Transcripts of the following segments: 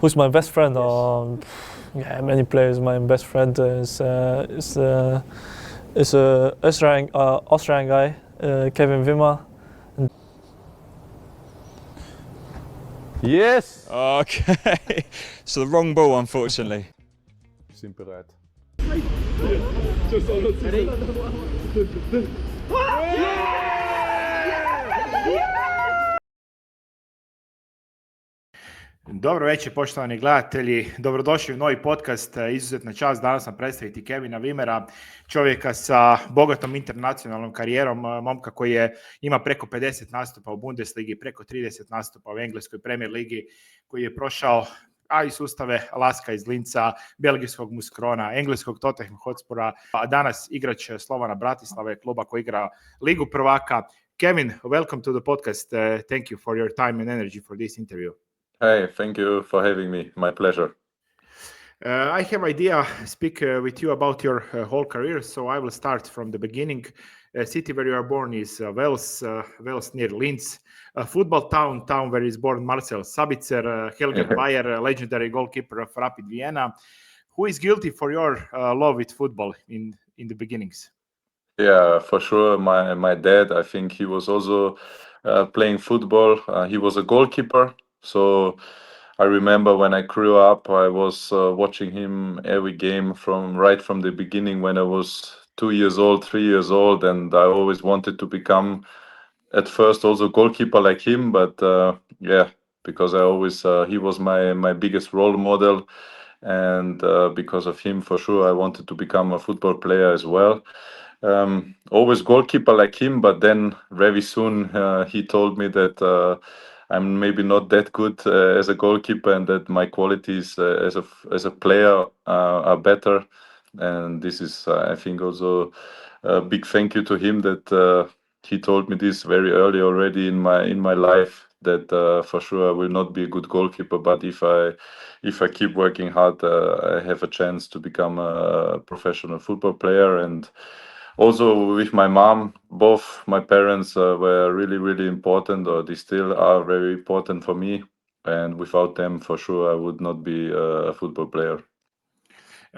Who's my best friend? Yeah, many players. My best friend is a Austrian guy, Kevin Wimmer. Yes! Okay, so the wrong ball, unfortunately. Simper uit. Dobro večer, poštovani gledatelji, dobrodošli u novi podcast. Izuzetna čast danas vam predstaviti Kevina Wimmera, čovjeka sa bogatom internacionalnom karijerom, momka koji ima preko 50 nastupa u Bundesligi, preko 30 nastupa u engleskoj Premier Ligi, koji je prošao i sustave LASK-a iz LINZ-a, belgijskog Muskrona, engleskog Tottenhama Hotspura, a danas igrač Slovana Bratislave, kluba koji igra Ligu prvaka. Kevin, welcome to the podcast. Thank you for your time and energy for this interview. Hey, thank you for having me. My pleasure. I have idea speak with you about your whole career, so I will start from the beginning. City where you are born is Wales near Linz. Football town where is born Marcel Sabitzer, Helge Bayer, legendary goalkeeper of Rapid Vienna. Who is guilty for your love with football in the beginnings? Yeah, for sure. My dad, I think he was also playing football. He was a goalkeeper. So I remember when I grew up, I was watching him every game right from the beginning when I was 2 years old, 3 years old, and I always wanted to become at first also goalkeeper like him. But because I always he was my biggest role model, and because of him, for sure, I wanted to become a football player as well. Always goalkeeper like him, but then very soon he told me that I'm maybe not that good as a goalkeeper, and that my qualities as a player are better. And this is, I think, also a big thank you to him that he told me this very early already in my life, that for sure I will not be a good goalkeeper, but if I keep working hard, I have a chance to become a professional football player. And also with my mom, both my parents were really, really important, or they still are very important for me. And without them, for sure, I would not be a football player.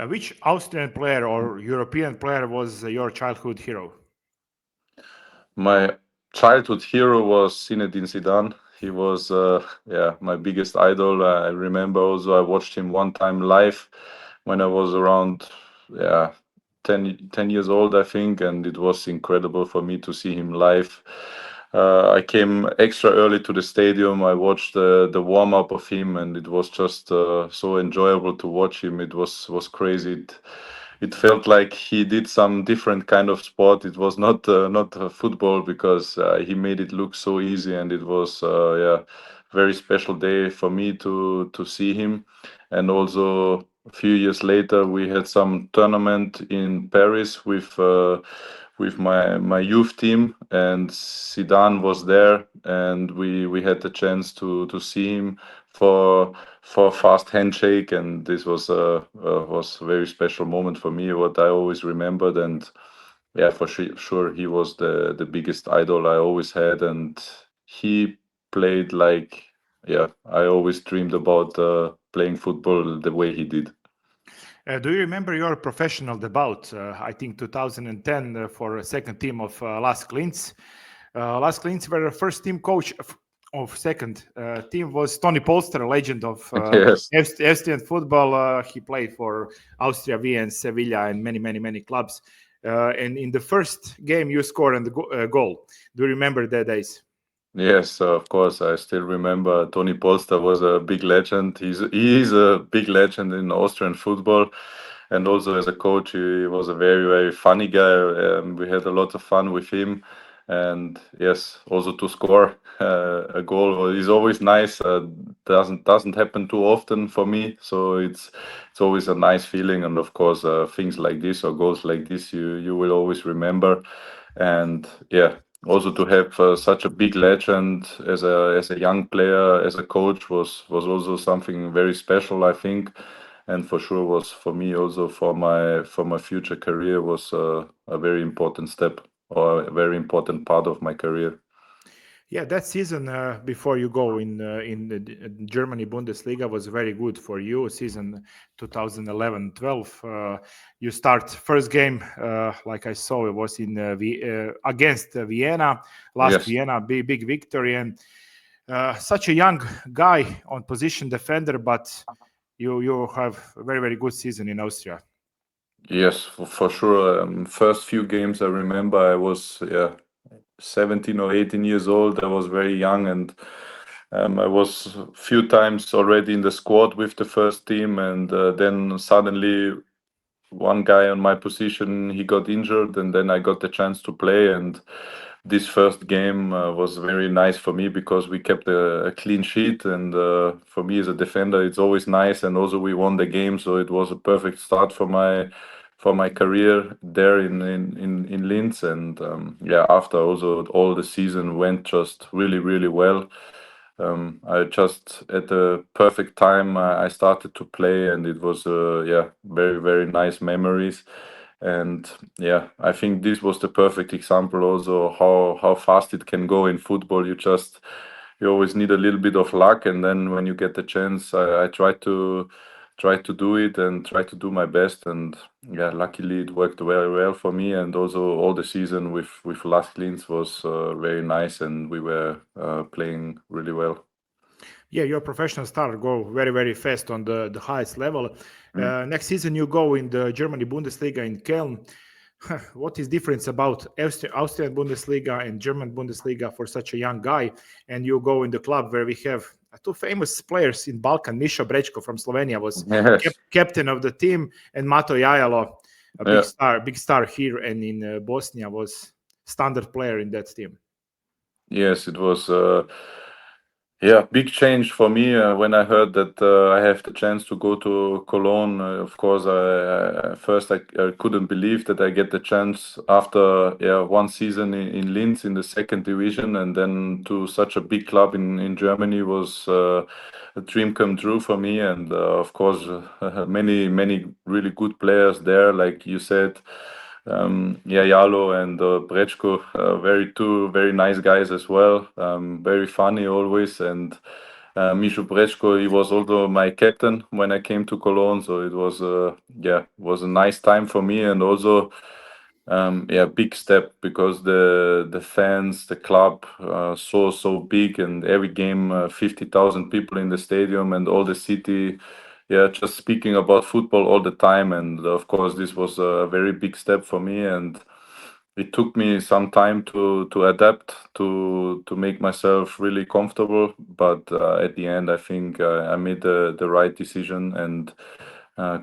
Which Austrian player or European player was your childhood hero? My childhood hero was Zinedine Zidane. He was, my biggest idol. I remember also I watched him one time live when I was around, 10 years old, I think, and it was incredible for me to see him live. I came extra early to the stadium. I watched the warm-up of him, and it was just so enjoyable to watch him. It was crazy. It felt like he did some different kind of sport. It was not football, because he made it look so easy, and it was very special day for me to see him. And also a few years later, we had some tournament in Paris with my youth team, and Zidane was there, and we had the chance to see him for a fast handshake, and this was a very special moment for me, what I always remembered. And for sure he was the biggest idol I always had, and he played like I always dreamed about playing football the way he did. Do you remember your professional debut? I think 2010 for a second team of LASK LINZ. LASK LINZ were the first team coach of second team was Tony Polster, a legend of Austrian football. He played for Austrije, Vienna, Sevilla, and many clubs. And in the first game, you scored a goal. Do you remember the days? Yes, of course. I still remember Tony Polster was a big legend. He is a big legend in Austrian football, and also as a coach, he was a very, very funny guy. We had a lot of fun with him, and yes, also to score a goal is always nice. Doesn't happen too often for me, so it's always a nice feeling. And of course, things like this or goals like this, you will always remember. And also to have such a big legend as a young player, as a coach, was also something very special, I think, and for sure was for me also for my future career was a very important step, or a very important part of my career. Yeah, that season before you go in the Germany Bundesliga was very good for you. Season 2011-12, you start first game, like I saw, it was in against Vienna, last Yes. Vienna, big victory, and such a young guy on position defender, but you have a very good season in Austria. Yes, for sure. First few games I remember I was 17 or 18 years old. I was very young, and I was a few times already in the squad with the first team, and then suddenly one guy on my position, he got injured, and then I got the chance to play. And this first game was very nice for me because we kept a clean sheet, and for me as a defender it's always nice, and also we won the game, so it was a perfect start for my career there in Linz. And after also all the season went just really well. I just at the perfect time I started to play, and it was very nice memories. And I think this was the perfect example also how fast it can go in football. You always need a little bit of luck, and then when you get the chance, I try to do it and try to do my best. And luckily it worked very well for me. And also all the season with LASK was very nice, and we were playing really well. Yeah, your professional star go very fast on the highest level. Next season you go in the Germany Bundesliga in KOLN. What is difference about Austrian Bundesliga and German Bundesliga for such a young guy? And you go in the club where we have two famous players in Balkan. Mišo Brečko from Slovenia was Yes. captain of the team, and Mato Jajalo, a big star here, and in Bosnia was standard player in that team. Yes, it was big change for me when I heard that I have the chance to go to Cologne. Of course, first I couldn't believe that I get the chance after one season in Linz in the second division, and then to such a big club in Germany was a dream come true for me. And of course, many really good players there, like you said. Jalo and Brečko, two very nice guys as well. Very funny always. And Mišo Brečko, he was also my captain when I came to Cologne. So it was was a nice time for me, and also big step because the fans, the club, so big, and every game 50,000 people in the stadium, and all the city. Just speaking about football all the time. And of course, this was a very big step for me, and it took me some time to adapt, to make myself really comfortable. But at the end, I think I made the right decision, and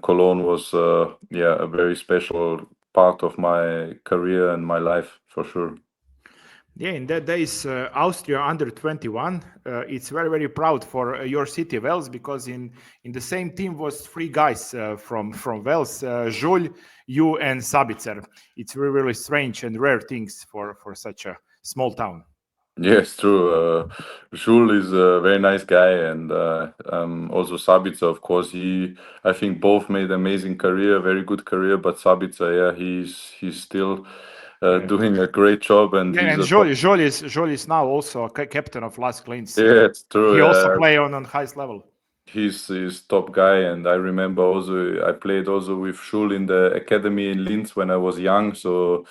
Cologne was a very special part of my career and my life for sure. Yeah, in that days, Austria under 21. It's very proud for your city, Wales, because in the same team was three guys from Wales, Jules, you, and SABITZER. It's really strange and rare things for such a small town. Yes, true. Jules is a very nice guy, and also SABITZER, of course. I think both made amazing career, very good career. But SABITZER, he's still doing a great job, and Yeah, he's and Joel is now also a captain of LASK LINZ. Yeah, it's true. He also play on highest level. He's top guy, and I remember also I played also with Schul in the academy in Linz when I was young, so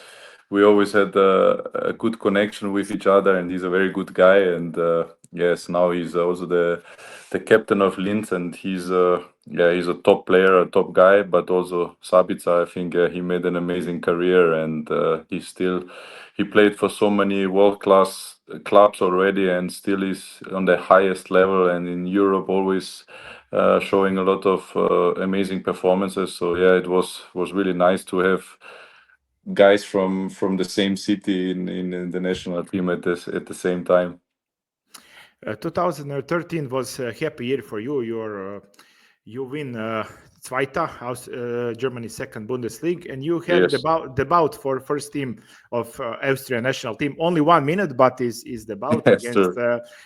we always had a good connection with each other, and he's a very good guy. And yes, now he's also the captain of Linz, and he's a top player, a top guy. But also SABITZER, I think he made an amazing career, and he played for so many world-class clubs already, and still is on the highest level, and in Europe always showing a lot of amazing performances. So it was really nice to have guys from the same city in the national team at the same time. 2013 was a happy year for you. You win Zweite, Germany's second Bundesliga, and you have the bout for first team of Austrian national team. Only 1 minute, but is the bout against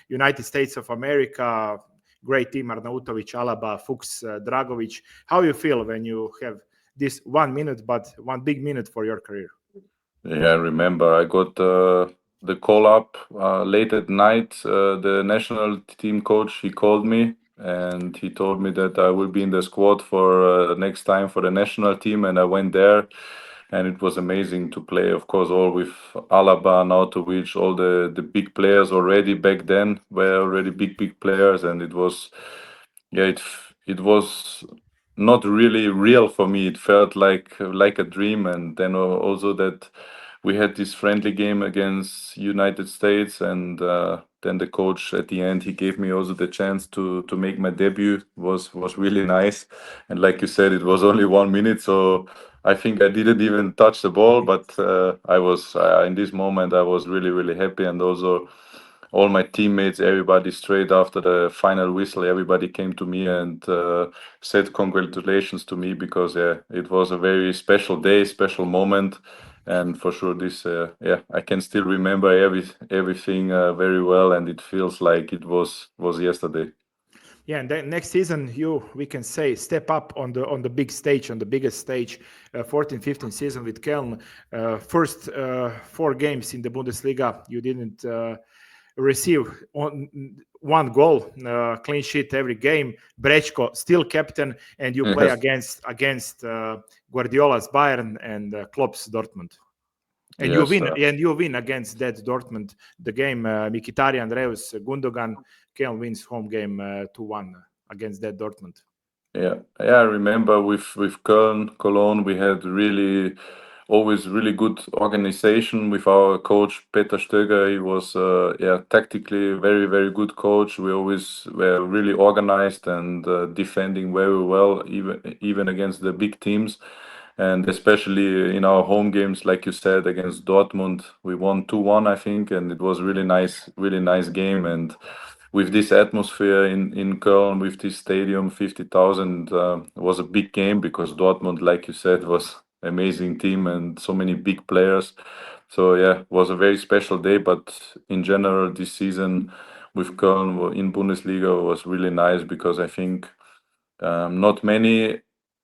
United States of America. Great team: Arnautovic, Alaba, Fuchs, Dragovic. How you feel when you have this 1 minute, but one big minute for your career? Yeah, I remember I got the call up late at night. The national team coach, he called me and he told me that I will be in the squad for next time for the national team, and I went there. And it was amazing to play, of course, all with Alaba, Nautovic, all the big players already back then were already big players, and it was, yeah, it was not really real for me. It felt like a dream, and then also that we had this friendly game against United States, and then the coach at the end, he gave me also the chance to make my debut. Was really nice, and like you said, it was only 1 minute, so I think I didn't even touch the ball, but I was in this moment I was really happy, and also all my teammates, everybody straight after the final whistle, everybody came to me and said congratulations to me, because it was a very special day, special moment, and for sure this I can still remember everything very well, and it feels like it was yesterday. Yeah, and then next season we can say step up on the big stage, on the biggest stage, 14-15 season with KOLN. First 4 games in the Bundesliga, you didn't receive one goal, clean sheet every game. Brečko still captain, and you play against Guardiola's Bayern and Klopp's Dortmund. And Yes, you win against that Dortmund the game. Mkhitaryan, Reus, Gundogan. KOLN wins home game 2-1 against that Dortmund. I remember with Cologne, we had always really good organization with our coach Peter Stöger. He was tactically very good coach. We always were really organized and defending very well, even against the big teams. And especially in our home games, like you said, against Dortmund, we won 2-1, I think, and it was really nice game. And with this atmosphere in Köln, with this stadium, 50,000, was a big game, because Dortmund, like you said, was amazing team and so many big players. So it was a very special day. But in general, this season with Köln in Bundesliga was really nice, because I think not many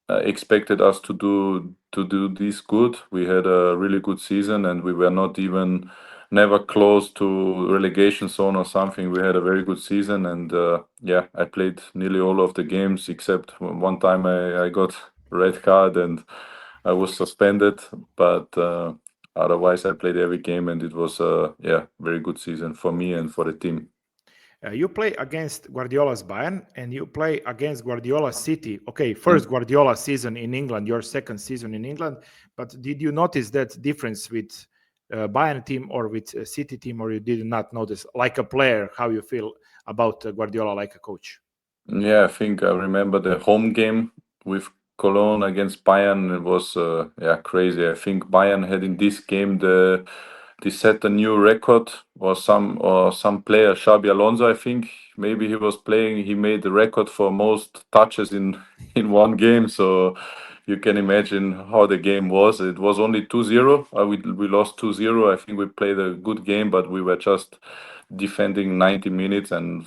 expected us to do this good. We had a really good season, and we were not even never close to relegation zone or something. We had a very good season, and I played nearly all of the games, except one time I got red card and I was suspended. But otherwise, I played every game, and it was very good season for me and for the team. You play against Guardiola's Bayern and you play against Guardiola's City. Okay, first Guardiola season in England, your second season in England. But did you notice that difference with Bayern team or with City team, or you did not notice, like a player, how you feel about Guardiola like a coach? Yeah, I think I remember the home game with Cologne against Bayern. It was crazy. I think Bayern had in this game they set a new record, or some player, Xabi Alonso, I think, maybe he was playing. He made the record for most touches in one game. So you can imagine how the game was. It was only 2-0. We lost 2-0. I think we played a good game, but we were just defending 90 minutes, and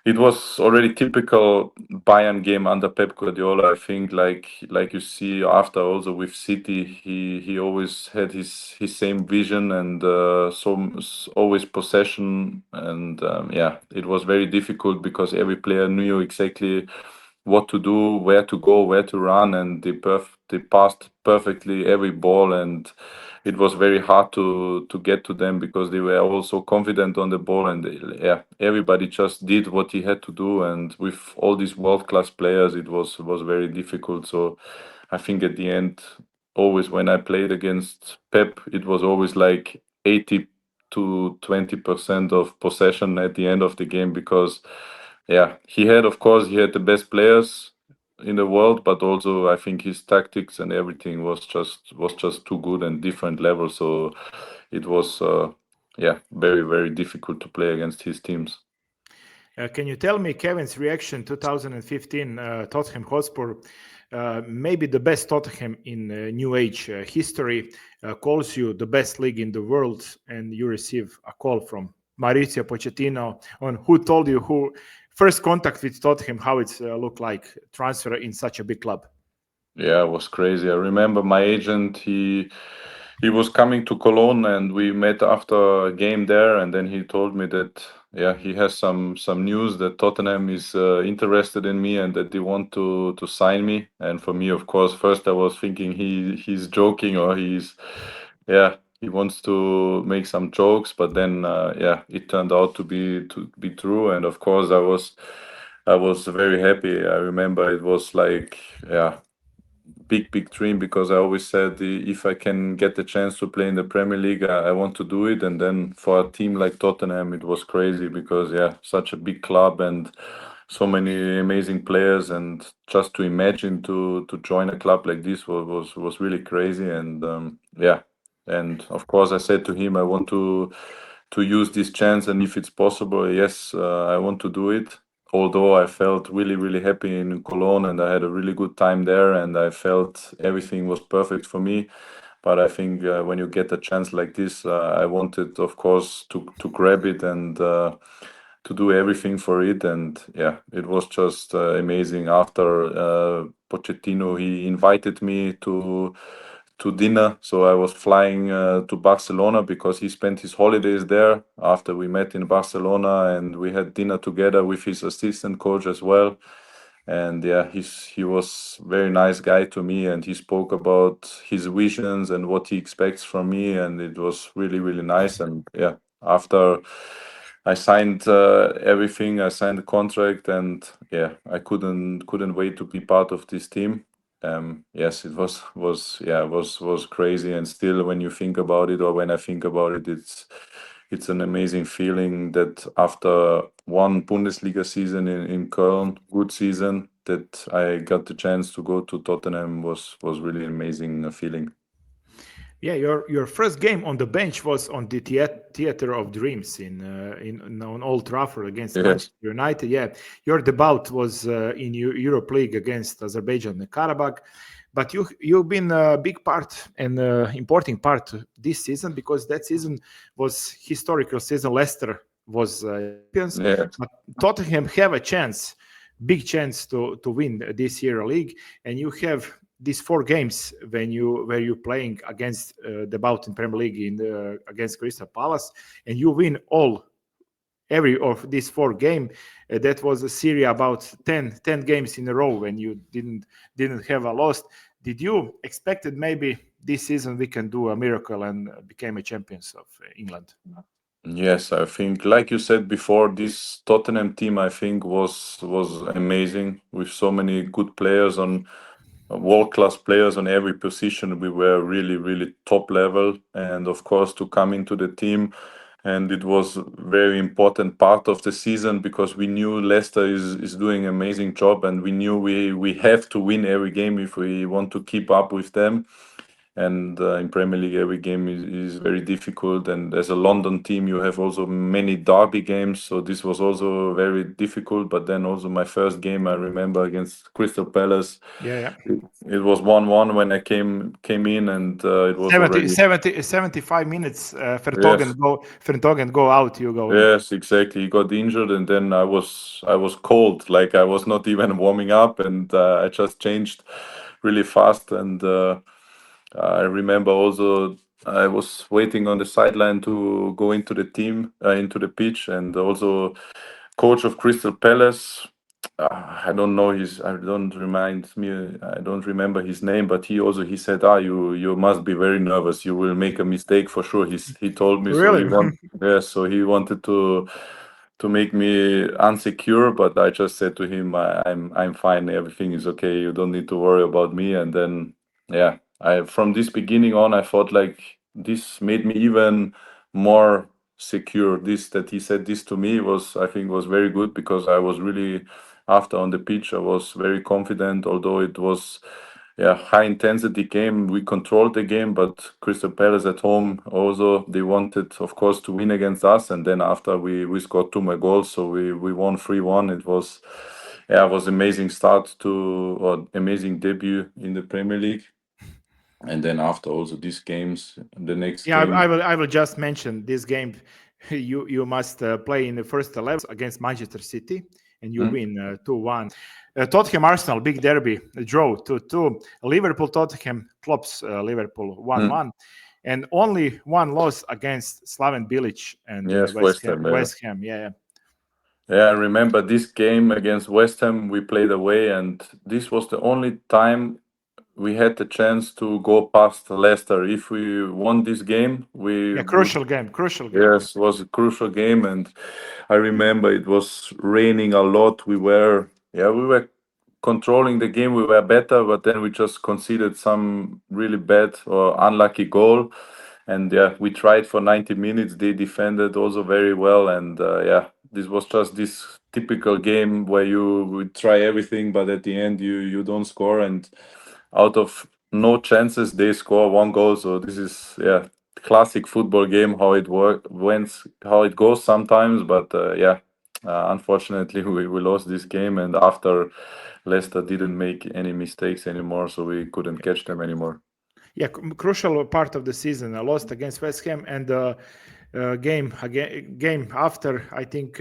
it was already typical Bayern game under Pep Guardiola. I think, like you see after also with City, he always had his same vision, and always possession, and it was very difficult, because every player knew exactly what to do, where to go, where to run, and they passed perfectly every ball, and it was very hard to get to them, because they were all so confident on the ball, and everybody just did what he had to do. And with all these world-class players, it was very difficult. So I think at the end, always when I played against Pep, it was always like 80 to 20% of possession at the end of the game, because he had the best players in the world, but also I think his tactics and everything was just too good and different level. So it was very difficult to play against his teams. Can you tell me Kevin's reaction 2015 Tottenham Hotspur, maybe the best Tottenham in New Age history, calls you the best league in the world, and you receive a call from Mauricijom Pochettinom, on who told you, who first contact with Tottenham, how it looked like transfer in such a big club? Yeah, it was crazy. I remember my agent, he he was coming to Cologne, and we met after a game there, and then he told me that he has some news that Tottenham is interested in me and that they want to sign me. And for me, of course, first I was thinking he's joking, or he wants to make some jokes, but then it turned out to be true. And of course I was very happy. I remember it was like big dream, because I always said, if I can get the chance to play in the Premier League, I want to do it. And then for a team like Tottenham, it was crazy, because such a big club and so many amazing players, and just to imagine to join a club like this was really crazy. And and of course I said to him, I want to use this chance, and if it's possible, yes, I want to do it. Although I felt really happy in Cologne, and I had a really good time there, and I felt everything was perfect for me. But I think when you get a chance like this, I wanted, of course, to grab it and to do everything for it. And it was just amazing. After Pochettino, he invited me to dinner. So I was flying to Barcelona, because he spent his holidays there after we met in Barcelona, and we had dinner together with his assistant coach as well. And he was very nice guy to me, and he spoke about his visions and what he expects from me, and it was really nice. And after I signed everything, I signed the contract, and I couldn't wait to be part of this team. Yes, it was crazy, and still, when you think about it, or when I think about it, it's an amazing feeling that after one Bundesliga season in KOLN, good season, that I got the chance to go to Tottenham was really amazing feeling. Yeah, your first game on the bench was on the Theatre of Dreams on Old Trafford against Manchester United. Yeah, your debut was in Europe League against Azerbaijan and Karabakh. But you've been a big part and important part this season, because that season was historical season. Leicester was champions. But Tottenham have a chance, big chance to win this year league, and you have these 4 games where you're playing against the bout in Premier League against Crystal Palace, and you win every of these 4 games. That was a series about 10 games in a row when you didn't have a loss. Did you expected maybe this season we can do a miracle and become a champions of England? Yes, I think, like you said before, this Tottenham team, I think, was amazing, with so many good players, on world-class players on every position. We were really top level, and of course, to come into the team, and it was very important part of the season, because we knew Leicester is doing an amazing job, and we knew we have to win every game if we want to keep up with them. And in Premier League, every game is very difficult. And as a London team, you have also many derby games. So this was also very difficult. But then also my first game, I remember, against Crystal Palace. It was 1-1 when I came in, and it was 75 minutes. Vertonghen go out. You go. Yes, exactly. He got injured, and then I was cold. Like, I was not even warming up, and I just changed really fast. And I remember also I was waiting on the sideline to go into the team, into the pitch, and also coach of Crystal Palace. I don't know I don't remember his name, but he said, you must be very nervous. You will make a mistake for sure. He told me. Really? So he wanted to make me insecure, but I just said to him, I'm fine. Everything is okay. You don't need to worry about me. And then from this beginning on, I thought, like, this made me even more secure. This, that he said this to me, I think was very good, because I was really, after on the pitch, I was very confident. Although it was high intensity game, we controlled the game, but Crystal Palace at home also, they wanted, of course, to win against us. And then after we scored 2 more goals, so we won 3-1. It was amazing start or amazing debut in the Premier League. And then after also these games, the next game. I will just mention this game. You must play in the first 11 against Manchester City, and you win 2-1. Tottenham Arsenal, big derby, draw 2-2. Liverpool Tottenham, Klopp's Liverpool 1-1. and only one loss against Slaven Bilic and Yes, West West Ham. Ham. Yeah. West Ham, yeah. Yeah, I remember this game against West Ham. We played away, and this was the only time we had the chance to go past Leicester. If we won this game, we Yeah, would. crucial game. Yes, it was a crucial game, and I remember it was raining a lot. We were controlling the game. We were better, but then we just conceded some really bad or unlucky goal. And yeah, we tried for 90 minutes. They defended also very well, and this was just this typical game where you would try everything, but at the end you don't score, and out of no chances they score one goal. So this is classic football game, how it how it goes sometimes. But unfortunately we lost this game, and after Leicester didn't make any mistakes anymore, so we couldn't catch them anymore. Yeah, crucial part of the season. I lost against West Ham, and game after, I think,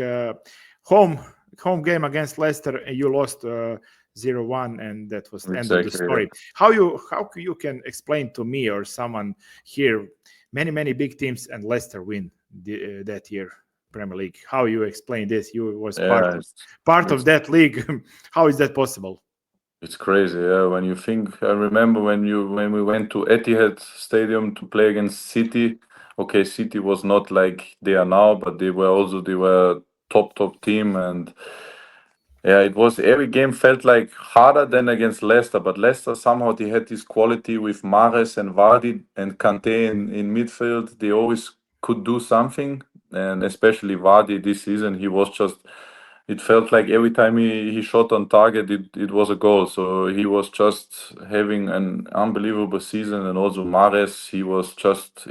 home game against Leicester, you lost 0-1, and that was the end of the Exactly, story. How you can explain to me or someone here, many big teams and Leicester win that year Premier League? How you explain this? You was part of that league. How is that possible? It's crazy, yeah. When you think, I remember when we went to Etihad Stadium to play against City. Okay, City was not like they are now, but they were top team, and yeah, it was every game felt like harder than against Leicester. But Leicester somehow they had this quality with Mahrez and Vardy and Kante in midfield. They always could do something, and especially Vardy this season, he was just. It felt like every time he shot on target, it was a goal. So he was just having an unbelievable season. And also Mahrez, he was just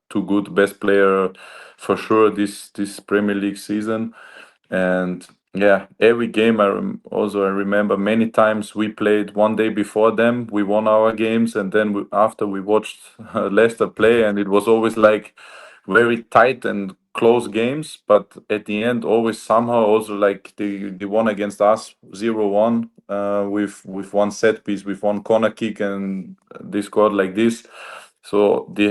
too good, best player for sure this Premier League season. And every game I remember many times we played one day before them. We won our games, and then after we watched Leicester play, and it was always like very tight and close games, but at the end always somehow also like they won against us 0-1 with one set piece, with one corner kick, and they scored like this. So they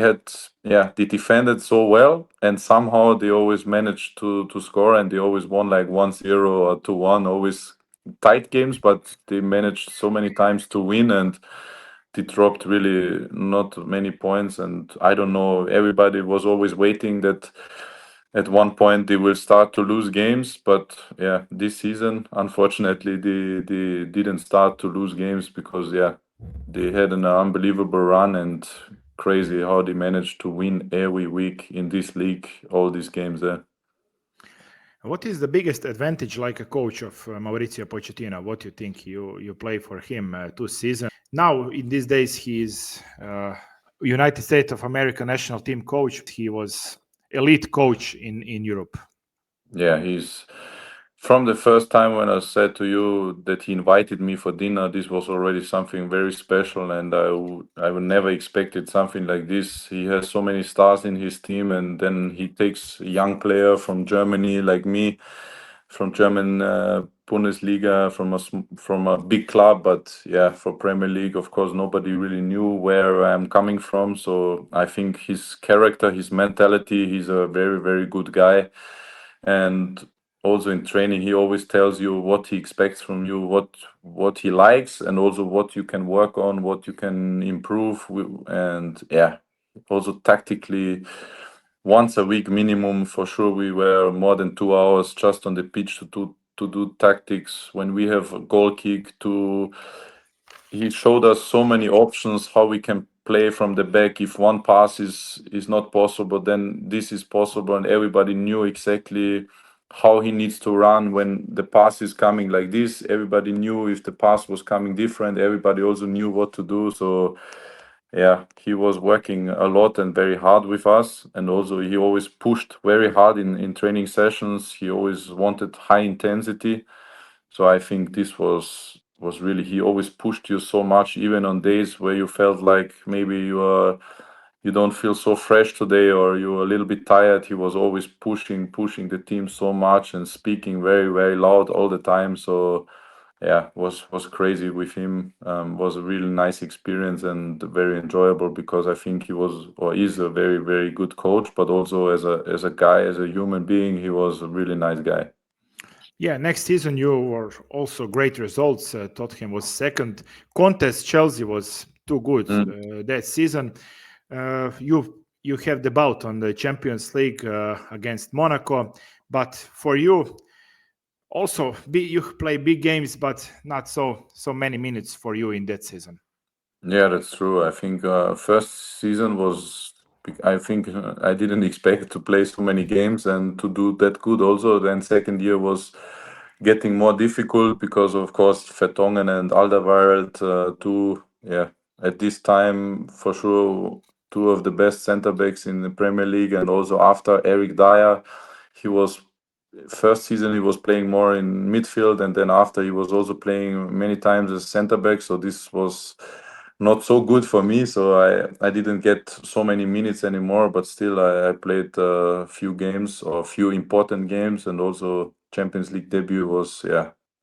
defended so well, and somehow they always managed to score, and they always won like 1-0 or 2-1, always tight games, but they managed so many times to win, and they dropped really not many points. And I don't know, everybody was always waiting that at one point they will start to lose games, but this season unfortunately they didn't start to lose games, because they had an unbelievable run, and crazy how they managed to win every week in this league, all these games there. What is the biggest advantage, like a coach of Mauricijom Pochettinom? What you think? You play for him 2 seasons now. In these days, he is United States of America national team coach. He was elite coach in Europe. Yeah, he's from the first time when I said to you that he invited me for dinner. This was already something very special, and I would never expected something like this. He has so many stars in his team, and then he takes a young player from Germany like me, from German Bundesliga, from a big club, but for Premier League, of course, nobody really knew where I'm coming from. So I think his character, his mentality, he's a very, very good guy. And also in training, he always tells you what he expects from you, what he likes, and also what you can work on, what you can improve. And also tactically, once a week minimum for sure. We were more than 2 hours just on the pitch to do tactics. When we have a goal kick, he showed us so many options how we can play from the back. If one pass is not possible, then this is possible, and everybody knew exactly how he needs to run when the pass is coming like this. Everybody knew if the pass was coming different. Everybody also knew what to do. So he was working a lot and very hard with us, and also he always pushed very hard in training sessions. He always wanted high intensity. So I think this was really, he always pushed you so much, even on days where you felt like maybe you don't feel so fresh today, or you're a little bit tired. He was always pushing the team so much and speaking very, very loud all the time. So yeah, was crazy with him. Was a really nice experience and very enjoyable because I think he was or is a very very good coach, but also as a guy, as a human being, he was a really nice guy. Yeah, next season you were also great results. Tottenham was second. Contest Chelsea was too good that season. You have the bout on the Champions League against Monaco, but for you also you play big games, but not so many minutes for you in that season. Yeah, that's true. I think first season was. I think I didn't expect to play so many games and to do that good. Also, then second year was getting more difficult because, of course, Vertonghen and Alderweireld, two, yeah, at this time for sure, two of the best center backs in the Premier League, and also after Eric Dyer, he was first season he was playing more in midfield, and then after he was also playing many times as center back. So this was not so good for me. So I didn't get so many minutes anymore, but still I played a few games or a few important games, and also Champions League debut was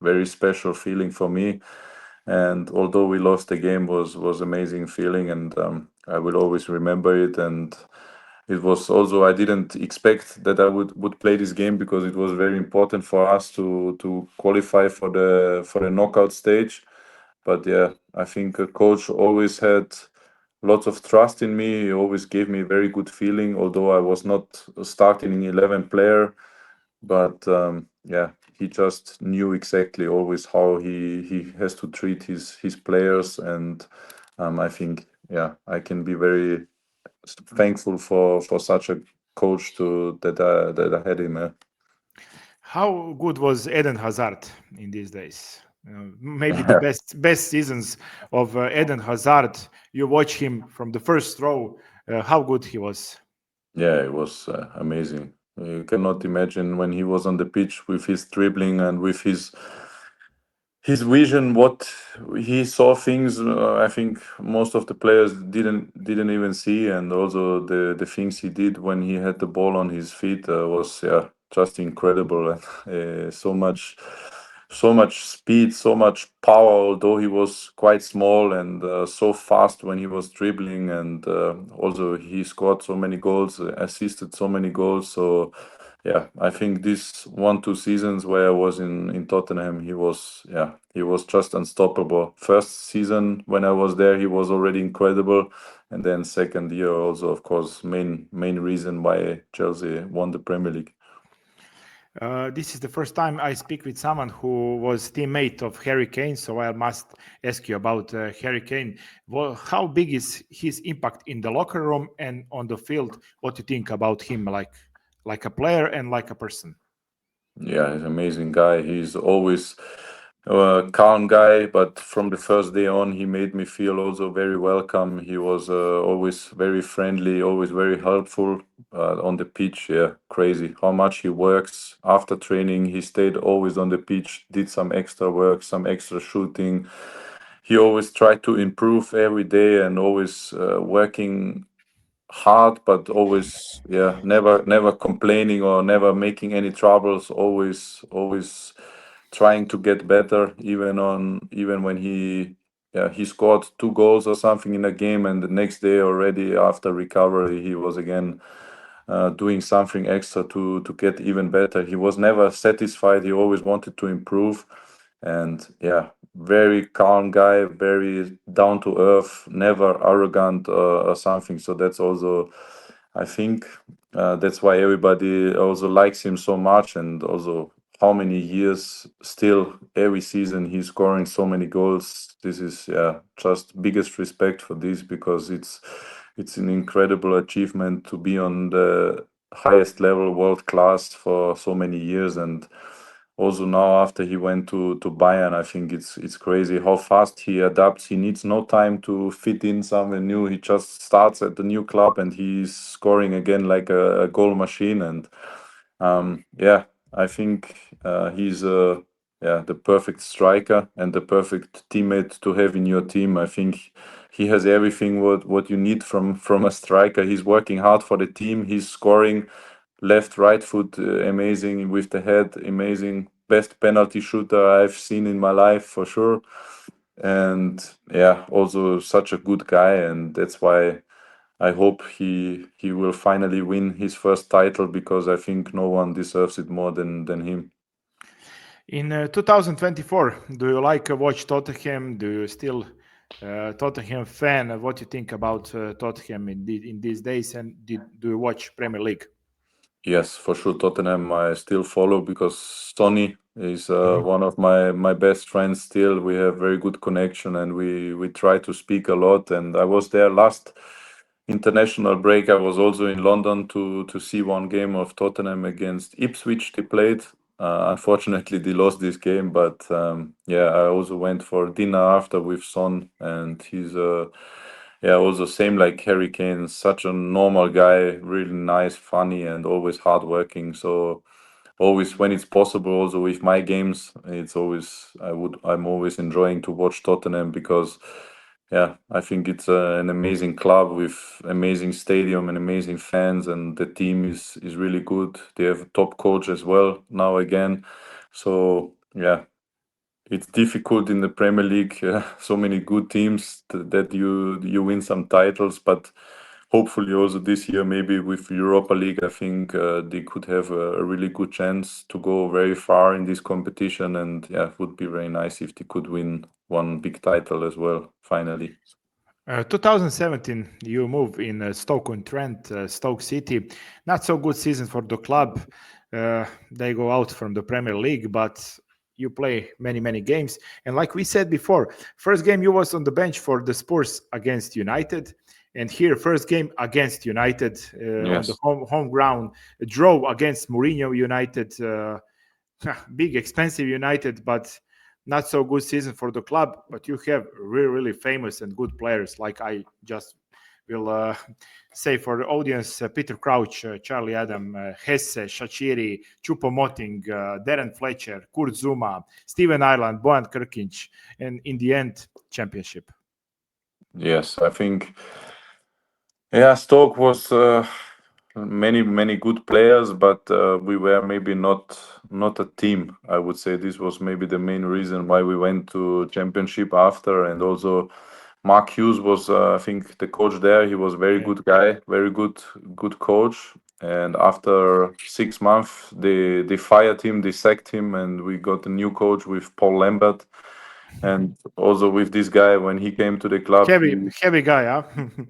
very special feeling for me. And although we lost the game, was amazing feeling, and I will always remember it. And it was also I didn't expect that I would play this game because it was very important for us to qualify for the knockout stage. But yeah, I think a coach always had lots of trust in me. He always gave me a very good feeling, although I was not a starting in 11 player. But yeah, he just knew exactly always how he has to treat his players, and I think I can be very thankful for such a coach that I had him. How good was Eden Hazard in these days? Maybe the best seasons of Eden Hazard. You watch him from the first row. How good he was. Yeah, it was amazing. You cannot imagine when he was on the pitch with his dribbling and with his vision, what he saw things. I think most of the players didn't even see, and also the things he did when he had the ball on his feet was just incredible. So much speed, so much power. Although he was quite small and so fast when he was dribbling, and also he scored so many goals, assisted so many goals. So yeah, I think this 1-2 seasons where I was in Tottenham, he was just unstoppable. First season when I was there, he was already incredible, and then second year also, of course, main reason why Chelsea won the Premier League. This is the first time I speak with someone who was teammate of Harry Kane, so I must ask you about Harry Kane. Well, how big is his impact in the locker room and on the field? What do you think about him, like a player and like a person? Yeah, he's an amazing guy. He's always a calm guy, but from the first day on, he made me feel also very welcome. He was always very friendly, always very helpful on the pitch. Yeah, crazy how much he works after training. He stayed always on the pitch, did some extra work, some extra shooting. He always tried to improve every day and always working hard, but always never complaining or never making any troubles, always trying to get better, even when he scored 2 goals or something in a game, and the next day already after recovery he was again doing something extra to get even better. He was never satisfied, he always wanted to improve. And very calm guy, very down to earth, never arrogant or something. So that's also, I think, that's why everybody also likes him so much. And also how many years still every season he's scoring so many goals. This is just biggest respect for this, because it's an incredible achievement to be on the highest level, world class, for so many years. And also now after he went to Bayern, I think it's crazy how fast he adapts. He needs no time to fit in somewhere new. He just starts at the new club and he's scoring again like a goal machine. And I think he's the perfect striker and the perfect teammate to have in your team. I think he has everything what you need from a striker. He's working hard for the team. He's scoring left, right foot, amazing with the head, amazing best penalty shooter I've seen in my life for sure. And yeah, also such a good guy, and that's why I hope he will finally win his first title, because I think no one deserves it more than him. In 2024, do you like watch Tottenham? Do you still Tottenham fan? What do you think about Tottenham in these days? And do you watch Premier League? Yes, for sure. Tottenham I still follow because Sonny is one of my best friends still. We have very good connection, and we try to speak a lot. And I was there last international break. I was also in London to see one game of Tottenham against Ipswich. They played. Unfortunately, they lost this game, but yeah, I also went for dinner after with Son, and he's yeah, also same like Harry Kane, such a normal guy, really nice, funny, and always hardworking. So always when it's possible, also with my games, it's always I'm always enjoying to watch Tottenham, because yeah, I think it's an amazing club with amazing stadium and amazing fans, and the team is really good. They have a top coach as well now again. So yeah, it's difficult in the Premier League. So many good teams that you win some titles, but hopefully also this year, maybe with Europa League, I think they could have a really good chance to go very far in this competition. And yeah, it would be very nice if they could win one big title as well, finally. 2017, you move in Stoke-on-Trent, Stoke City. Not so good season for the club. They go out from the Premier League, but you play many games. And like we said before, first game you was on the bench for the Spurs against United. And here, first game against United on the home ground, a draw against Mourinho United. Big, expensive United, but not so good season for the club. But you have really famous and good players, like I just will say for the audience: Peter Crouch, Charlie Adam, Hesse, Shaqiri, Choupo-Moting, Darren Fletcher, Kurt Zuma, Steven Ireland, Bojan Krkic, and in the end, championship. Yes, I think yeah, Stoke was many good players, but we were maybe not a team. I would say this was maybe the main reason why we went to championship after. And also Mark Hughes was I think the coach there. He was very good guy, very good coach. And after 6 months, they fired him, they sacked him, and we got a new coach with Paul Lambert. And also with this guy, when he came to the club, heavy guy, huh?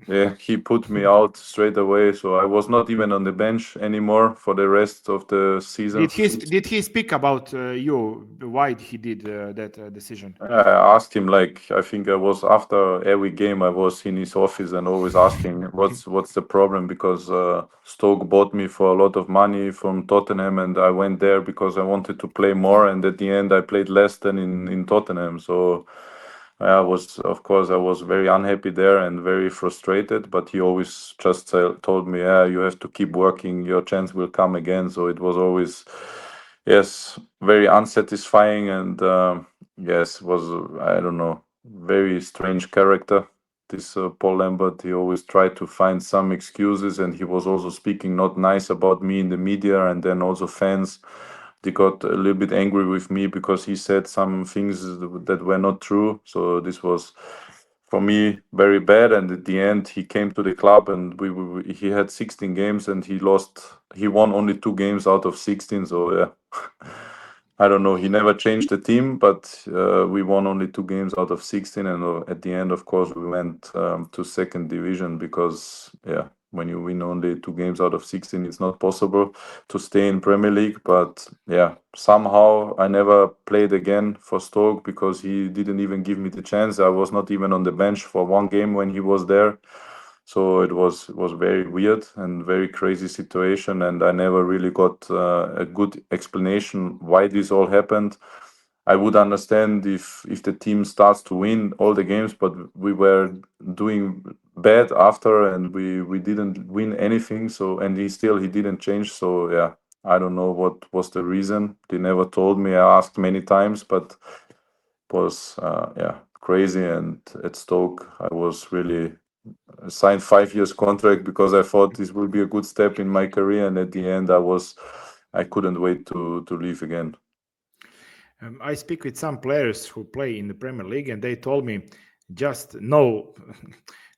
yeah, he put me out straight away, so I was not even on the bench anymore for the rest of the season. Did he speak about you? Why he did that decision? I asked him, like, I think I was after every game I was in his office and always asking what's the problem, because Stoke bought me for a lot of money from Tottenham, and I went there because I wanted to play more, and at the end I played less than in Tottenham. So I was very unhappy there and very frustrated, but he always just told me, yeah, you have to keep working, your chance will come again. So it was always, yes, very unsatisfying. And yes, was, I don't know, very strange character, this Paul Lambert. He always tried to find some excuses, and he was also speaking not nice about me in the media, and then also fans, they got a little bit angry with me because he said some things that were not true. So this was for me very bad. And at the end, he came to the club, and he had 16 games, and he won only 2 games out of 16. So yeah, I don't know. He never changed the team, but we won only 2 games out of 16. And at the end, of course, we went to second division, because yeah, when you win only 2 games out of 16, it's not possible to stay in Premier League. But yeah, somehow I never played again for Stoke, because he didn't even give me the chance. I was not even on the bench for 1 game when he was there. So it was very weird and very crazy situation, and I never really got a good explanation why this all happened. I would understand if the team starts to win all the games, but we were doing bad after, and we didn't win anything. So, and he didn't change. So yeah, I don't know what was the reason. They never told me. I asked many times, but it was yeah, crazy. And at Stoke, I was really signed 5 years contract because I thought this will be a good step in my career, and at the end I couldn't wait to leave again. I speak with some players who play in the Premier League, and they told me just no,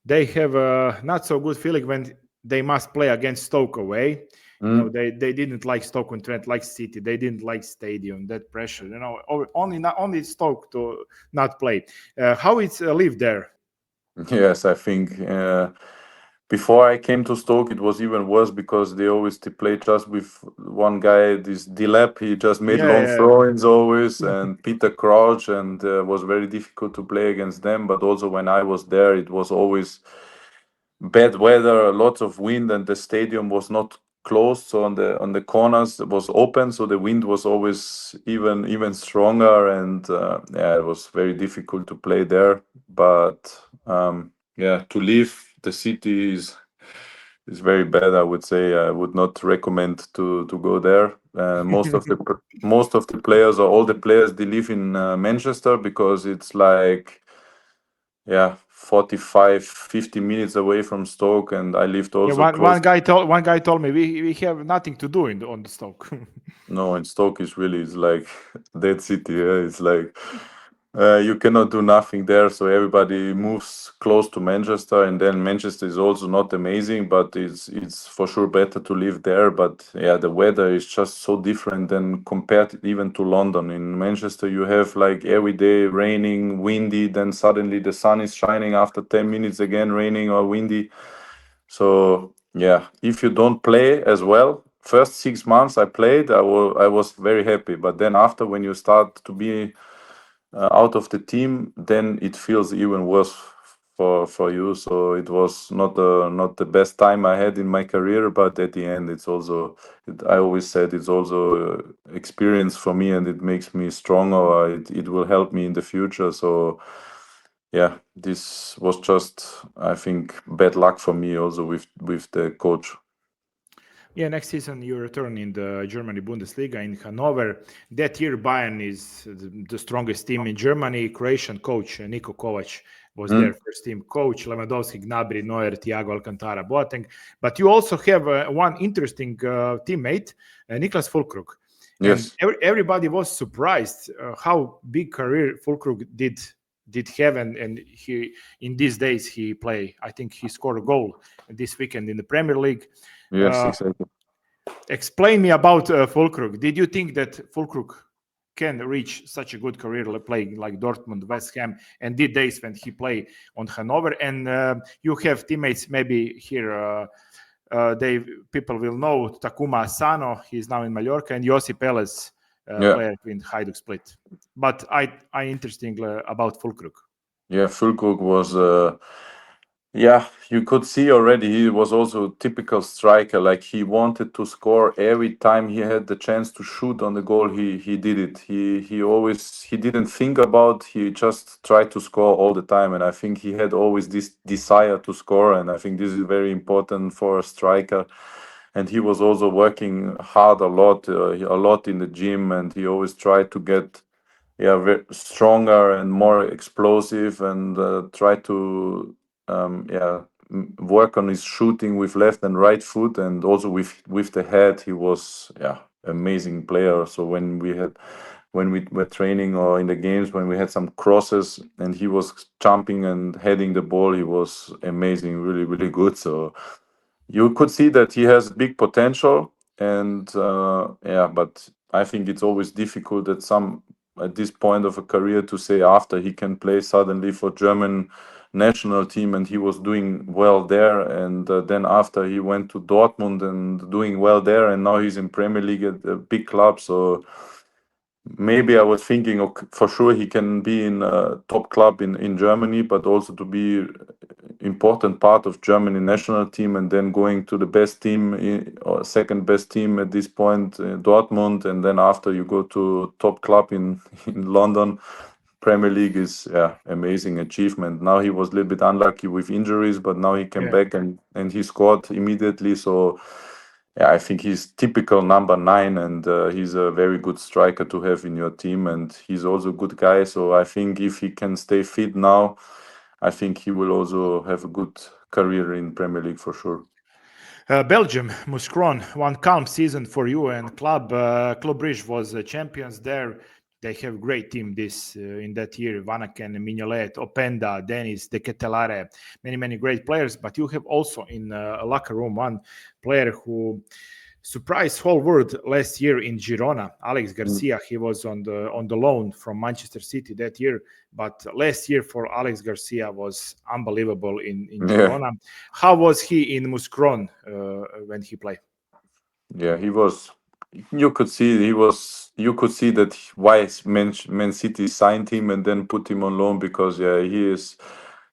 they have a not so good feeling when they must play against Stoke away. They didn't like Stoke-on-Trent, like City. They didn't like stadium, that pressure. Only Stoke to not play. How it's live there? Yes, I think before I came to Stoke, it was even worse because they always play just with one guy, this Dilep. He just made long throw-ins always, and Peter Crouch, and was very difficult to play against them. But also when I was there, it was always bad weather, lots of wind, and the stadium was not closed. So on the corners it was open, so the wind was always even stronger, and it was very difficult to play there. But to leave the city is very bad. I would say I would not recommend to go there. Most of the players, or all the players, they live in Manchester, because it's like 45-50 minutes away from Stoke, and I lived also one guy told me we have nothing to do on the Stoke. No, and Stoke is like dead city. It's like you cannot do nothing there, so everybody moves close to Manchester, and then Manchester is also not amazing, but it's for sure better to live there. But the weather is just so different than compared even to London. In Manchester, you have like every day raining, windy, then suddenly the sun is shining, after 10 minutes again raining or windy. So if you don't play as well, first 6 months I played, I was very happy. But then after, when you start to be out of the team, then it feels even worse for you. So it was not the best time I had in my career, but at the end, I always said it's also experience for me, and it makes me stronger. It will help me in the future. So this was just, I think, bad luck for me also with the coach. Next season you return in the Germany Bundesliga in Hanover. That year Bayern is the strongest team in Germany. Croatian coach Niko Kovac was their first team coach. Lewandowski, Gnabry, Neuer, Thiago Alcantara, Boateng. But you also have one interesting teammate, Niklas Füllkrug. Yes. And everybody was surprised how big career Füllkrug did have, and he in these days he play. I think he scored a goal this weekend in the Premier League. Yes, exactly. Explain me about Füllkrug. Did you think that Füllkrug can reach such a good career playing like Dortmund, West Ham, and the days when he play on Hanover? And you have teammates maybe here. People will know Takuma Asano. He's now in Mallorca, and Josip Elez, player in Hajduk Split. But I interesting about Füllkrug. Yeah, Füllkrug was. You could see already he was also a typical striker. Like, he wanted to score every time he had the chance to shoot on the goal. He did it. He didn't think about. He just tried to score all the time. And I think he had always this desire to score. And I think this is very important for a striker. And he was also working hard a lot in the gym. And he always tried to get stronger and more explosive, and try to work on his shooting with left and right foot, and also with the head. He was amazing player. So when we were training or in the games, when we had some crosses and he was jumping and heading the ball, he was amazing, really, really good. So you could see that he has big potential. And but I think it's always difficult at this point of a career to say after he can play suddenly for German national team, and he was doing well there, and then after he went to Dortmund and doing well there, and now he's in Premier League at a big club. So maybe I was thinking, okay, for sure he can be in a top club in Germany, but also to be important part of Germany national team, and then going to the best team or second best team at this point, Dortmund, and then after you go to top club in London. Premier League is amazing achievement. Now he was a little bit unlucky with injuries, but now he came back and he scored immediately. So I think he's typical number 9, and he's a very good striker to have in your team, and he's also a good guy. So I think if he can stay fit now, I think he will also have a good career in Premier League for sure. Belgium, Mouscron, one calm season for you and club. Club Brugge was champions there. they have great team in that year. Vanaken, Mignolet, Openda, Dennis, De Ketelare, many great players. But you have also in a locker room one player who surprised whole world last year in Girona, Alex Garcia. He was on the loan from Manchester City that year, but last year for Alex Garcia was unbelievable in Girona. How was he in Mouscron when he played? Yeah, he was. You could see You could see that why Man City signed him and then put him on loan, because he is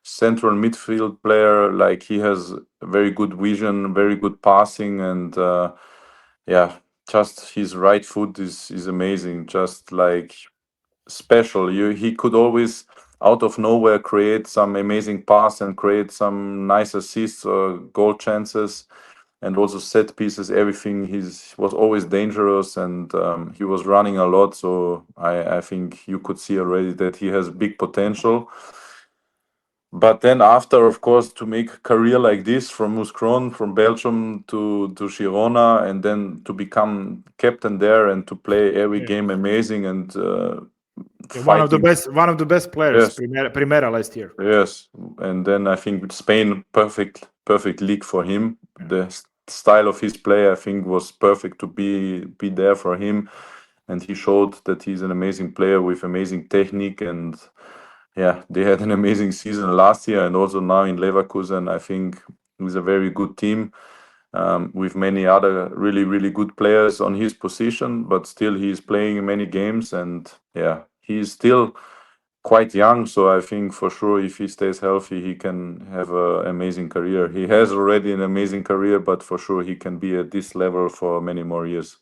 central midfield player. Like, he has very good vision, very good passing, and just his right foot is amazing. Just like special. He could always out of nowhere create some amazing pass and create some nice assists or goal chances, and also set pieces. Everything. He was always dangerous, and he was running a lot. So I think you could see already that he has big potential. But then after, of course, to make a career like this from Mouscron, from Belgium to Girona, and then to become captain there and to play every game amazing and one of the best players, Yes. Primera last year. Yes, and then I think Spain, perfect league for him. The style of his play, I think, was perfect to be there for him, and he showed that he's an amazing player with amazing technique. And they had an amazing season last year, and also now in Leverkusen. I think he's a very good team with many other really good players on his position, but still he's playing many games, and he's still quite young. So I think for sure, if he stays healthy, he can have an amazing career. He has already an amazing career, but for sure he can be at this level for many more years.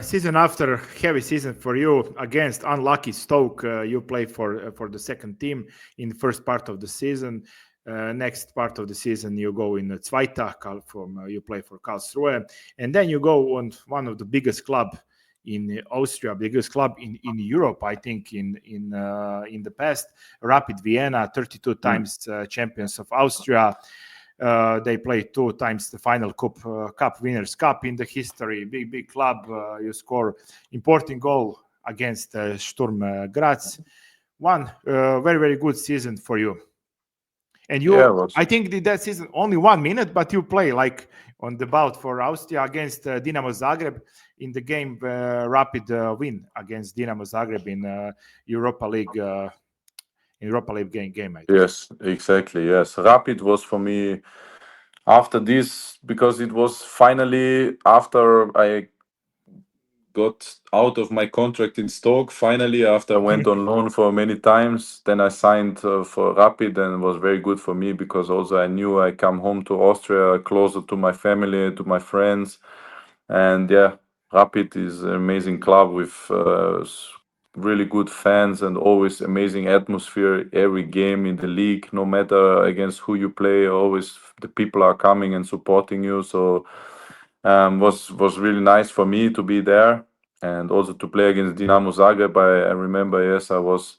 Season after, heavy season for you against unlucky Stoke. You play for the second team in the first part of the season. Next part of the season, you go in Zweite, you play for Karlsruhe, and then you go on one of the biggest club in Austria, biggest club in Europe, I think, in the past, Rapid Vienna, 32 times champions of Austria. They played 2 times the final cup winners cup in the history. Big club. You score important goal against Sturm Graz. One very good season for you. And you, I think that season only 1 minute, but you play like on the bout for Austria against Dinamo Zagreb in the game. Rapid win against Dinamo Zagreb in Europa League. Europa League game. I think. Yes, exactly. Yes, Rapid was for me after this, because it was finally after I got out of my contract in Stoke. Finally, after I went on loan for many times, then I signed for Rapid, and it was very good for me, because also I knew I come home to Austria, closer to my family, to my friends. And Rapid is an amazing club with really good fans and always amazing atmosphere every game in the league. No matter against who you play, always the people are coming and supporting you. So was really nice for me to be there, and also to play against Dinamo Zagreb. I remember, I was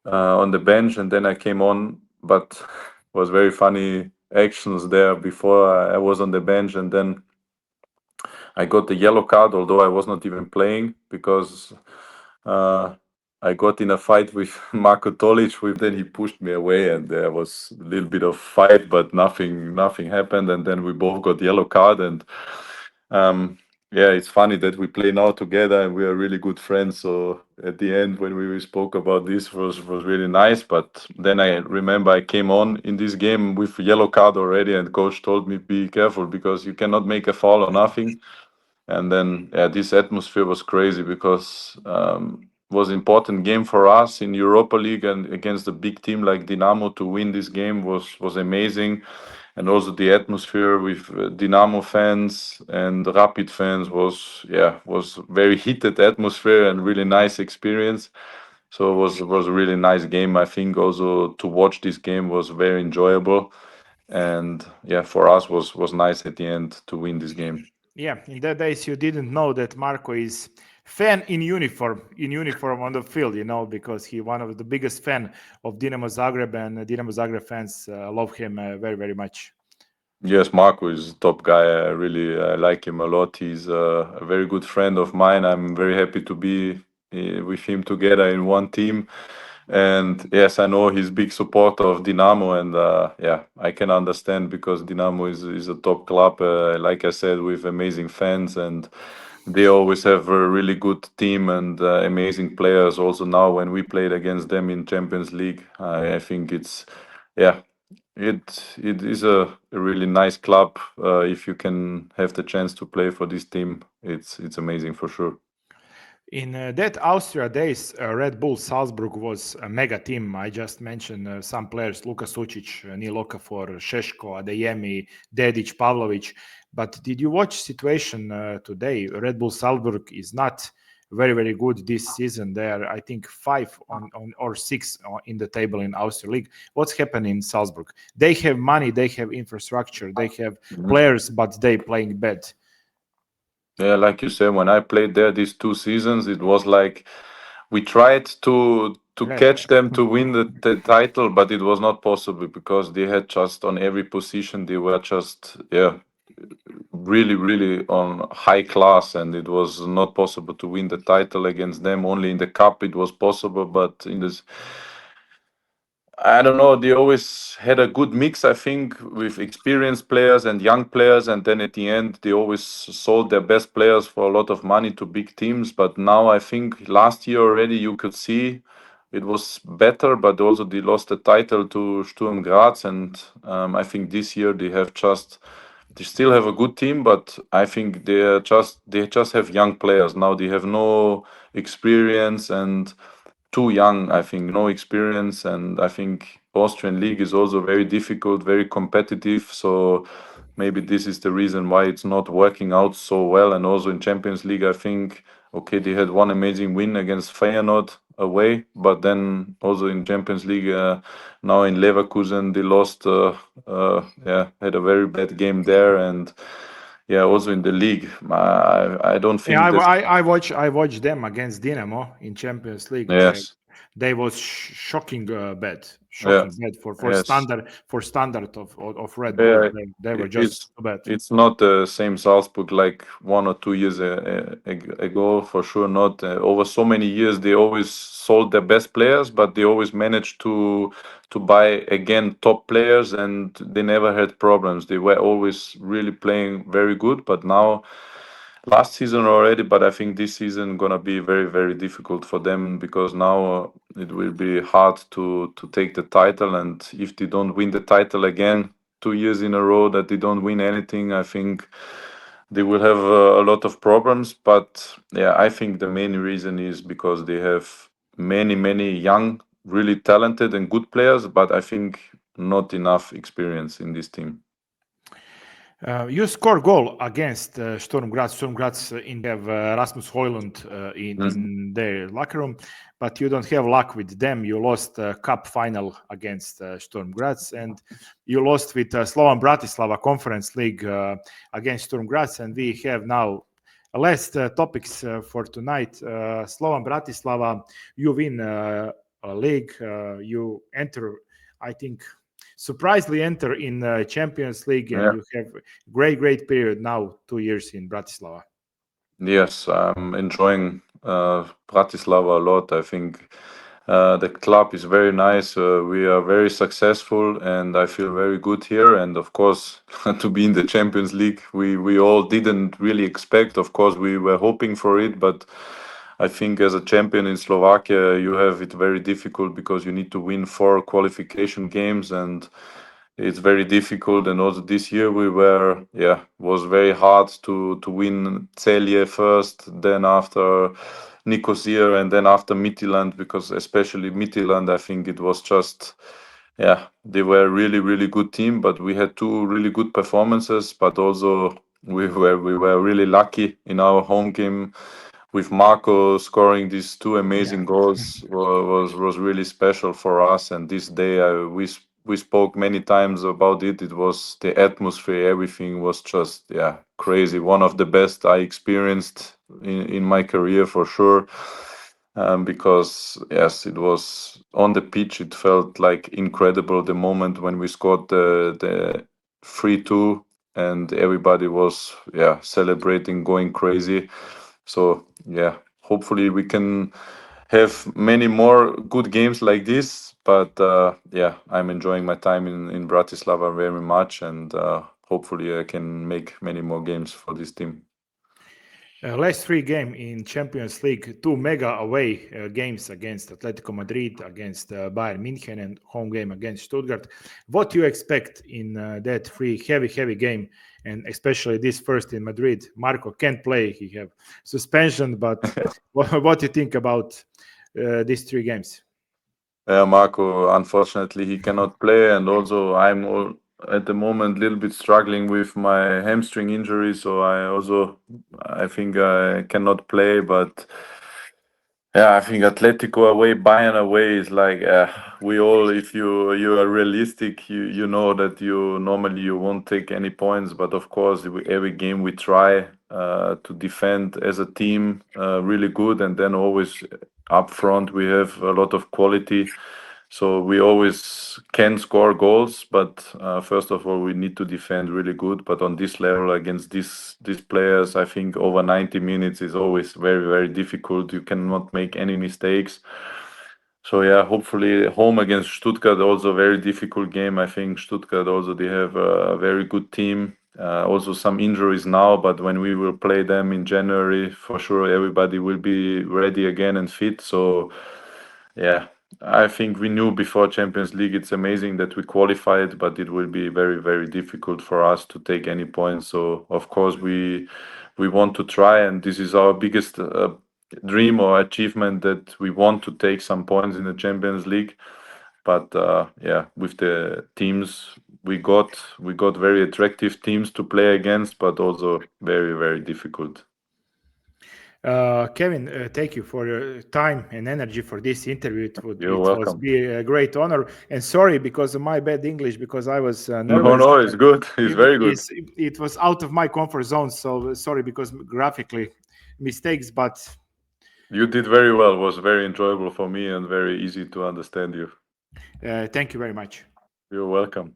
on the bench, and then I came on, but was very funny actions there. Before I was on the bench, and then I got the yellow card, although I was not even playing, because I got in a fight with Marko Tolic. Then he pushed me away, and there was a little bit of fight, but nothing happened. And then we both got yellow card. And it's funny that we play now together, and we are really good friends. So at the end, when we spoke about this, was really nice. But then I remember I came on in this game with yellow card already, and coach told me, be careful, because you cannot make a foul or nothing. And then this atmosphere was crazy, because was important game for us in Europa League, and against a big team like Dinamo to win this game was amazing. And also the atmosphere with Dinamo fans and Rapid fans was very heated atmosphere and really nice experience. So it was a really nice game. I think also to watch this game was very enjoyable, and for us was nice at the end to win this game. Yeah, in that days you didn't know that Marko is fan in uniform on the field, because he one of the biggest fan of Dinamo Zagreb, and Dinamo Zagreb fans love him very much. Yes, Marko is a top guy. I like him a lot. He's a very good friend of mine. I'm very happy to be with him together in one team. And yes, I know he's big supporter of Dinamo, and yeah, I can understand because Dinamo is a top club, like I said, with amazing fans, and they always have a really good team and amazing players. Also now when we played against them in Champions League, I think it's yeah, it is a really nice club. If you can have the chance to play for this team, it's amazing for sure. In that Austria days, Red Bull Salzburg was a mega team. I just mentioned some players: Luka Sučić, Nil Okafor, Šeško, Adeyemi, Dedić, Pavlović. But did you watch situation today? Red Bull Salzburg is not very good this season. They are, I think, 5 on or 6 in the table in Austria League. What's happening in Salzburg? They have money, they have infrastructure, they have players, but they playing bad. Yeah, like you said, when I played there these 2 seasons, it was like we tried to Yeah. catch them to win the title, but it was not possible because they had just on every position they were just really on high class, and it was not possible to win the title against them. Only in the cup it was possible, but in this, I don't know, they always had a good mix, I think, with experienced players and young players, and then at the end they always sold their best players for a lot of money to big teams. But now I think last year already you could see it was better, but also they lost the title to Sturm Graz, and I think this year they still have a good team, but I think they just have young players now. They have no experience and too young, I think, no experience. And I think Austrian league is also very difficult, very competitive. So maybe this is the reason why it's not working out so well. And also in Champions League, I think, okay, they had one amazing win against Feyenoord away, but then also in Champions League, now in Leverkusen, they lost, had a very bad game there. And yeah, also in the league, I don't think Yeah, this. I watched them against Dinamo in Champions League. Yes. They was shocking bad, Yeah. bad for Yes. standard of Red Bull. Yeah, They were just too bad. it's not the same Salzburg like 1 or 2 years ago, for sure not. Over so many years, they always sold their best players, but they always managed to buy again top players, and they never had problems. They were always really playing very good. But now, last season already, but I think this season gonna be very difficult for them because now it will be hard to take the title, and if they don't win the title again 2 years in a row that they don't win anything, I think they will have a lot of problems. But yeah, I think the main reason is because they have many young, really talented and good players, but I think not enough experience in this team. You score goal against Sturm Graz. Sturm Graz have Rasmus Højlund in their locker room, but you don't have luck with them. You lost cup final against Sturm Graz, and you lost with Slovan Bratislava Conference League against Sturm Graz. And we have now last topics for tonight. Slovan Bratislava, you win a league. You enter, I think, surprisingly enter in Champions League, and you have great period now, 2 years in Bratislava. Yes, I'm enjoying Bratislava a lot. I think the club is very nice. We are very successful, and I feel very good here. And of course, to be in the Champions League, we all didn't really expect. Of course, we were hoping for it, but I think as a champion in Slovakia, you have it very difficult because you need to win 4 qualification games, and it's very difficult. And also this year was very hard to win Celje first, then after Nicosia, and then after Midtjylland, because especially Midtjylland, I think it was just, they were a really good team, but we had 2 really good performances, but also we were really lucky in our home game with Marco scoring these 2 amazing goals was really special for us. And this day we spoke many times about it. It was the atmosphere, everything was just crazy. One of the best I experienced in my career for sure. Because yes, it was on the pitch. It felt like incredible the moment when we scored the 3-2, and everybody was celebrating, going crazy. So hopefully we can have many more good games like this. But yeah, I'm enjoying my time in Bratislava very much, and hopefully I can make many more games for this team. Last 3 games in Champions League, 2 mega away games against Atletico Madrid, against Bayern München, and home game against Stuttgart. What do you expect in that 3 heavy game, and especially this first in Madrid? Marco can't play; he have suspension. But what do you think about these 3 games? Marco, unfortunately, he cannot play, and also I'm at the moment a little bit struggling with my hamstring injury, so I think I cannot play. But yeah, I think Atletico away, Bayern away is like we all. If you are realistic, you know that you normally you won't take any points, but of course every game we try to defend as a team really good, and then always up front we have a lot of quality. So we always can score goals, but first of all, we need to defend really good. But on this level, against these players, I think over 90 minutes is always very, very difficult. You cannot make any mistakes. So yeah, hopefully home against Stuttgart, also a very difficult game. I think Stuttgart also, they have a very good team. Also some injuries now, but when we will play them in January, for sure everybody will be ready again and fit. So yeah, I think we knew before Champions League, it's amazing that we qualified, but it will be very, very difficult for us to take any points. So of course we want to try, and this is our biggest dream or achievement, that we want to take some points in the Champions League. But yeah, with the teams we got very attractive teams to play against, but also very, very difficult. Kevin, thank you for your time and energy for this interview. You're It was welcome. be a great honor. And sorry because of my bad English, because I was nervous. No, it's good. It's very good. It was out of my comfort zone. So sorry because graphically mistakes, but You did very well. It was very enjoyable for me and very easy to understand you. thank you very much. You're welcome.